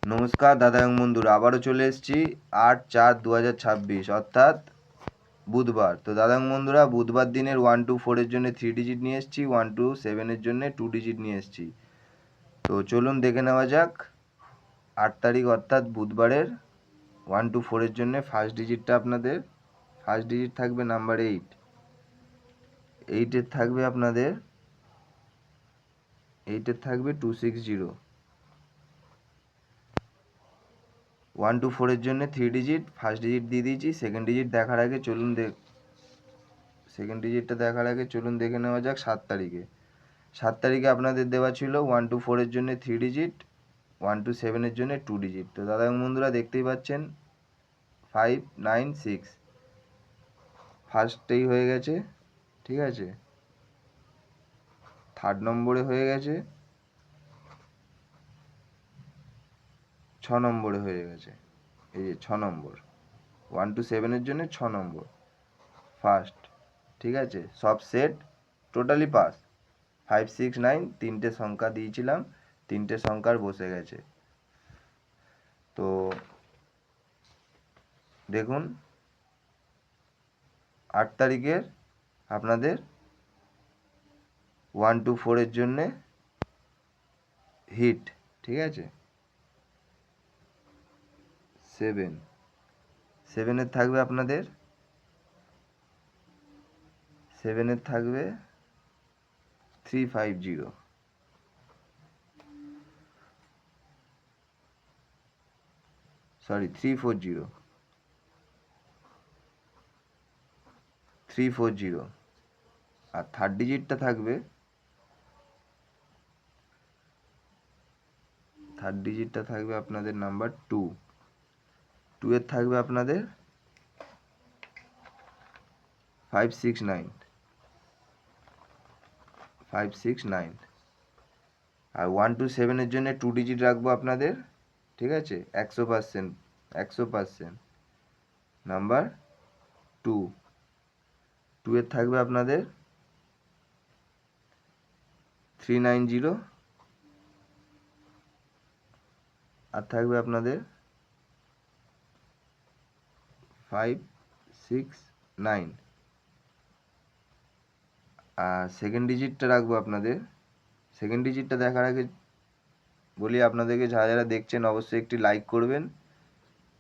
নমস্কার দাদা এবং বন্ধুরা, আবারও চলে এসেছি 8/4/2026 অর্থাৎ বুধবার। তো দাদা এবং বন্ধুরা, বুধবার দিনের 1 to 4 এর জন্য 3 ডিজিট নিয়ে এসেছি, 1 to 7 এর জন্য 2 ডিজিট নিয়ে এসেছি। তো চলুন দেখে নেওয়া যাক 8 তারিখ অর্থাৎ বুধবারের 1 to 4 এর জন্য ফার্স্ট ডিজিটটা আপনাদের। ফার্স্ট ডিজিট থাকবে নাম্বার 8। 8-এর থাকবে আপনাদের 8-এর থাকবে 260। 1 to 4 এর জন্য 3 ডিজিট, ফার্স্ট ডিজিট দিয়ে দিয়েছি। সেকেন্ড ডিজিট দেখার আগে চলুন দেখে নেওয়া যাক 7 তারিখে। 7 তারিখে আপনাদের দেওয়া ছিল 1 to 4 এর জন্য 3 ডিজিট, 1 to 7 এর জন্য 2 ডিজিট। তো দাদা এবং বন্ধুরা দেখতেই পাচ্ছেন 5, 9, 6 ফার্স্টেই হয়ে গেছে, ঠিক আছে। থার্ড নম্বরে হয়ে গেছে, 6 নম্বরে হয়ে গেছে। এই যে 6 নম্বর, 1 to 7 এর জন্য 6 নম্বর ফার্স্ট, ঠিক আছে। সব সেট টোটালি পাস। 5, 6, 9 তিনটে সংখ্যা দিয়েছিলাম, তিনটে সংখ্যার বসে গেছে। তো দেখুন 8 তারিখের আপনাদের 1 to 4 এর জন্যে হিট, ঠিক আছে। 7-এর থাকবে আপনাদের 7-এর থাকবে 350, সরি 340। আর থার্ড ডিজিটটা থাকবে আপনাদের নাম্বার 2। 2-এর থাকবে আপনাদের 569। আর 1 to 7 এর জন্য 2 ডিজিট রাখবো আপনাদের, ঠিক আছে। 100% নাম্বার 2। 2-এর থাকবে আপনাদের 390। আর থাকবে আপনাদের 569। আর সেকেন্ড ডিজিটটা রাখবো আপনাদের। সেকেন্ড ডিজিটটা দেখার আগে বলি আপনাদেরকে, যারা যারা দেখছেন অবশ্যই একটি লাইক করবেন,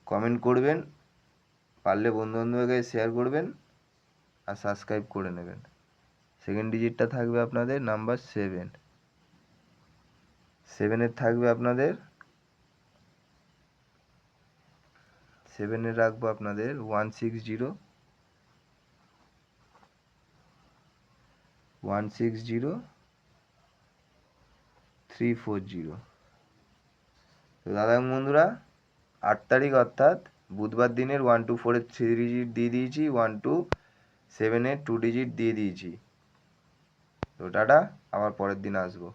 কমেন্ট করবেন, পারলে বন্ধু বান্ধবকে শেয়ার করবেন আর সাবস্ক্রাইব করে নেবেন। সেকেন্ড ডিজিটটা থাকবে আপনাদের নাম্বার 7। 7-এর থাকবে আপনাদের 7-এর রাখবো আপনাদের 160। 340। তো দাদা বন্ধুরা 8 তারিখ অর্থাৎ বুধবার দিনের 1 to 4 এর 3 ডিজিট দিয়ে দিয়েছি, 1 to 7 এর 2 ডিজিট দিয়ে দিয়েছি। তো টাটা, আবার পরের দিন আসবো।